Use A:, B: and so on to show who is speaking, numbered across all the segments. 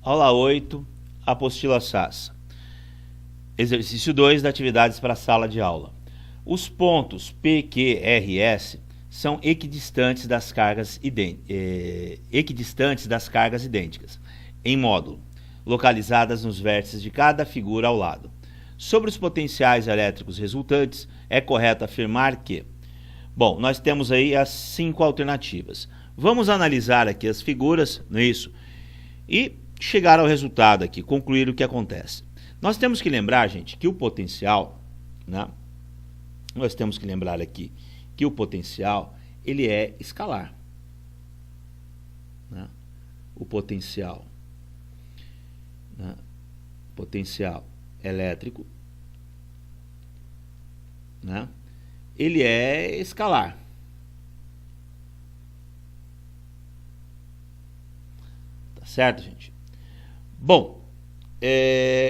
A: Aula 8, apostila SAS. Exercício 2 da atividades para a sala de aula. Os pontos P, Q, R e S são equidistantes das cargas idênticas, em módulo, localizadas nos vértices de cada figura ao lado. Sobre os potenciais elétricos resultantes, é correto afirmar que... Bom, nós temos aí as 5 alternativas. Vamos analisar aqui as figuras, não é isso? E chegar ao resultado aqui, concluir o que acontece. Nós temos que lembrar, gente, que o potencial, né? Nós temos que lembrar aqui que o potencial, ele é escalar, né? O potencial, né? Potencial elétrico, né? Ele é escalar. Tá certo, gente? Bom,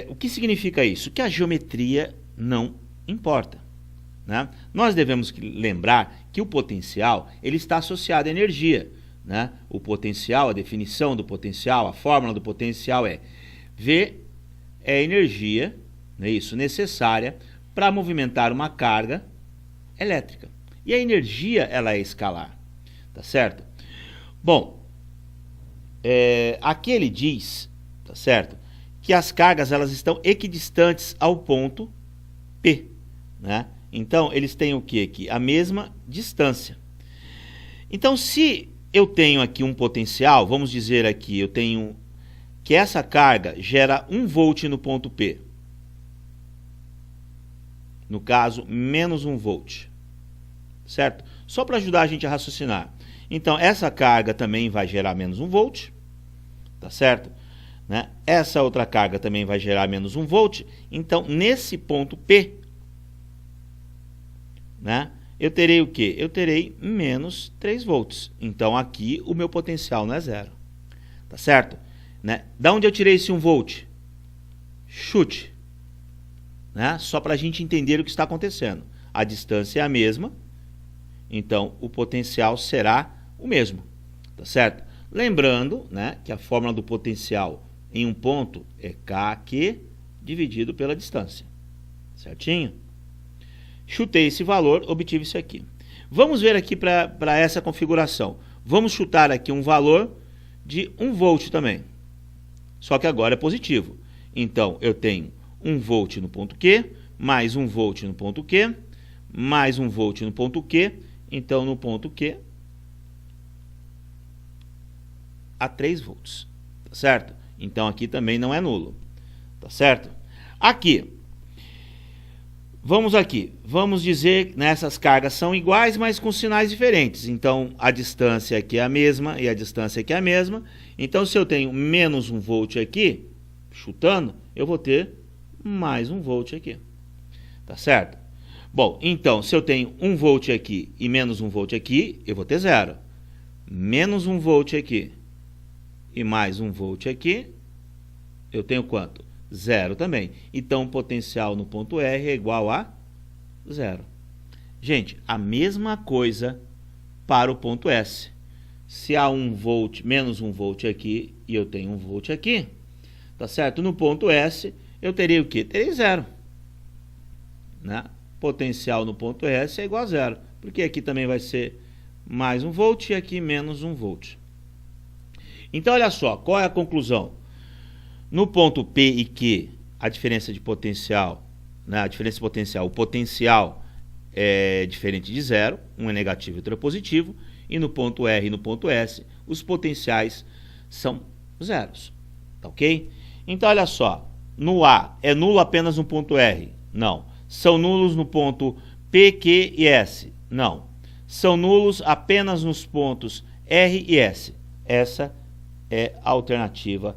A: o que significa isso? Que a geometria não importa, né? Nós devemos lembrar que o potencial ele está associado à energia, né? O potencial, a definição do potencial, a fórmula do potencial é V é energia, não é isso, necessária para movimentar uma carga elétrica. E a energia ela é escalar, tá certo? Bom, aqui ele diz, tá certo, que as cargas elas estão equidistantes ao ponto P, né? Então eles têm o que aqui? A mesma distância. Então se eu tenho aqui um potencial, vamos dizer aqui, eu tenho que essa carga gera 1 volt no ponto P. No caso, menos 1 volt. Certo? Só para ajudar a gente a raciocinar. Então, essa carga também vai gerar menos 1 volt. Tá certo? Né? Essa outra carga também vai gerar menos 1 volt. Então, nesse ponto P, né, eu terei o quê? Eu terei menos 3 volts. Então, aqui o meu potencial não é zero. Tá certo? Né? Da onde eu tirei esse 1 volt? Chute. Né? Só para a gente entender o que está acontecendo. A distância é a mesma, então o potencial será o mesmo, tá certo? Lembrando, né, que a fórmula do potencial em um ponto é KQ dividido pela distância, certinho? Chutei esse valor, obtive isso aqui. Vamos ver aqui para essa configuração. Vamos chutar aqui um valor de 1 volt também, só que agora é positivo. Então eu tenho 1 volt no ponto Q, mais 1 volt no ponto Q, mais 1 volt no ponto Q. Então, no ponto Q, a 3 volts. Tá certo? Então, aqui também não é nulo. Tá certo? Aqui. Vamos dizer que essas cargas são iguais, mas com sinais diferentes. Então, a distância aqui é a mesma e a distância aqui é a mesma. Então, se eu tenho menos 1 volt aqui, chutando, eu vou ter mais 1 volt aqui. Tá certo? Bom, então, se eu tenho 1 volt aqui e menos 1 volt aqui, eu vou ter zero. Menos 1 volt aqui e mais 1 volt aqui, eu tenho quanto? Zero também. Então, o potencial no ponto R é igual a zero. Gente, a mesma coisa para o ponto S. Se há 1 volt, menos 1 volt aqui e eu tenho 1 volt aqui, tá certo? No ponto S, eu teria o quê? Teria zero, né? Potencial no ponto S é igual a zero, porque aqui também vai ser mais 1 volt e aqui menos 1 volt. Então, olha só, qual é a conclusão? No ponto P e Q, a diferença de potencial, né, o potencial é diferente de zero, um é negativo e outro é positivo, e no ponto R e no ponto S, os potenciais são zeros, tá ok? Então, olha só, no A, é nulo apenas no ponto R? Não. São nulos no ponto P, Q e S? Não. São nulos apenas nos pontos R e S. Essa é a alternativa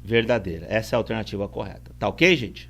A: verdadeira. Essa é a alternativa correta. Tá ok, gente?